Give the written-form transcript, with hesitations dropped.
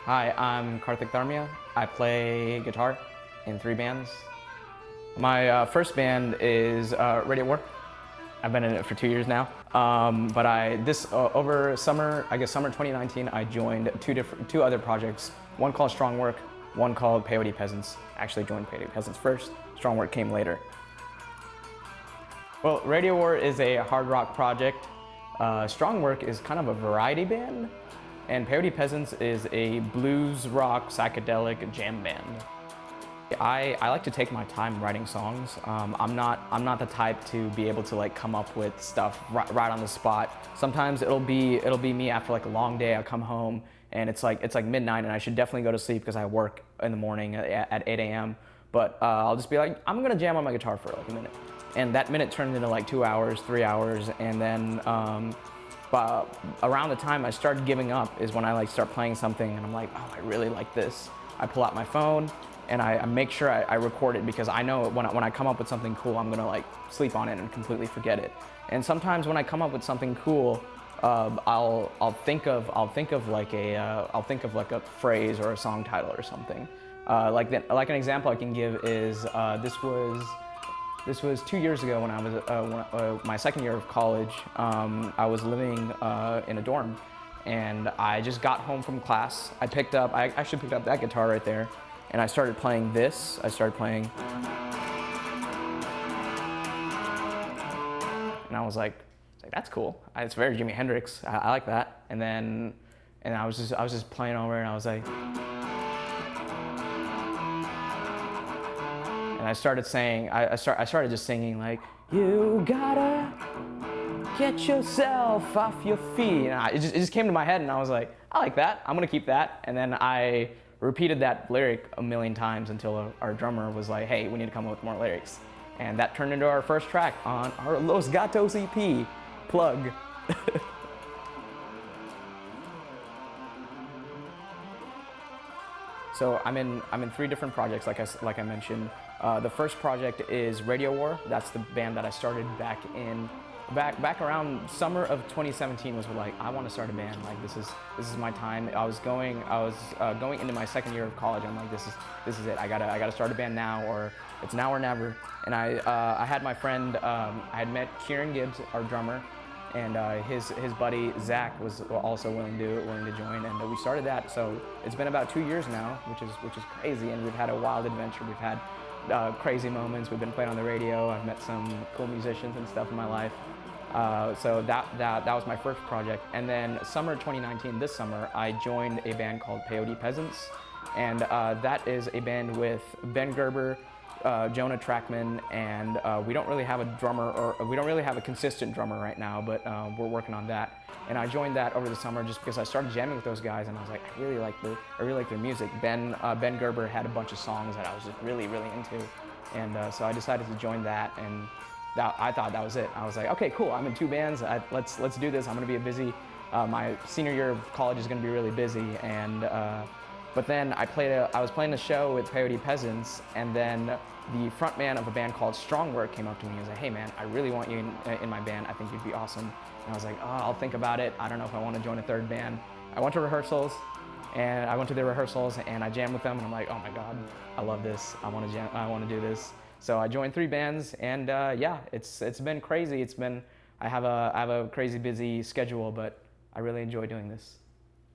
Hi, I'm Kaarthik Tharmiya. I play guitar in 3 bands. My first band is Radio War. I've been in it for 2 years now. Over summer, I guess summer 2019, I joined two other projects. One called Strong Work, one called PEYOTE Peasants. I actually joined PEYOTE Peasants first. Strong Work came later. Well, Radio War is a hard rock project. Strong Work is kind of a variety band. And PEYOTE Peasants is a blues rock psychedelic jam band. I like to take my time writing songs. I'm not the type to be able to like come up with stuff right on the spot. Sometimes it'll be me after like a long day. I come home and it's like midnight and I should definitely go to sleep because I work in the morning at 8 a.m. But I'll just be like, I'm gonna jam on my guitar for like a minute, and that minute turns into like 2 hours, 3 hours, and then. But around the time I started giving up is when I like start playing something and I'm like, oh, I really like this. I pull out my phone and I make sure I record it because I know when I come up with something cool, I'm gonna like sleep on it and completely forget it. And sometimes when I come up with something cool, I'll think of like a phrase or a song title or something. Like an example I can give is this was 2 years ago when I was my second year of college. I was living in a dorm, and I just got home from class. I actually picked up that guitar right there, and I started playing this. I started playing, and I was like, that's cool. It's very Jimi Hendrix. I like that. And I was just playing over it, and I was like. And I started saying, I started just singing like, you gotta get yourself off your feet. And it just came to my head and I was like, I like that, I'm gonna keep that. And then I repeated that lyric a million times until our drummer was like, hey, we need to come up with more lyrics. And that turned into our first track on our Los Gatos EP, plug. So I'm in 3 different projects, like I mentioned. The first project is Radio War. That's the band that I started back around summer of 2017. Was like, I want to start a band. Like this is my time. I was going into my second year of college. I'm like, this is it. I gotta start a band now, or it's now or never. And I had my friend. I had met Kieran Gibbs, our drummer. And his buddy Zach was also willing to join, and we started that. So it's been about 2 years now, which is crazy, and we've had a wild adventure. We've had crazy moments. We've been playing on the radio. I've met some cool musicians and stuff in my life. So that was my first project. And then summer 2019, this summer, I joined a band called PEYOTE Peasants, and that is a band with Ben Gerber, Jonah Trackman, and we don't really have a drummer, or we don't really have a consistent drummer right now, but we're working on that. And I joined that over the summer just because I started jamming with those guys, and I was like, I really like their music. Ben Gerber had a bunch of songs that I was just really into, and so I decided to join that, and I thought that was it. I was like, okay, cool. I'm in 2 bands. Let's do this. I'm gonna be my senior year of college is gonna be really busy, and. But then I was playing a show with PEYOTE Peasants, and then the frontman of a band called Strong Work came up to me and was like, hey man, I really want you in my band. I think you'd be awesome. And I was like, oh, I'll think about it. I don't know if I want to join a 3rd band. I went to the rehearsals and I jammed with them, and I'm like, oh my God, I love this. I want to do this. So I joined 3 bands, and yeah, it's been crazy. I have a crazy busy schedule, but I really enjoy doing this.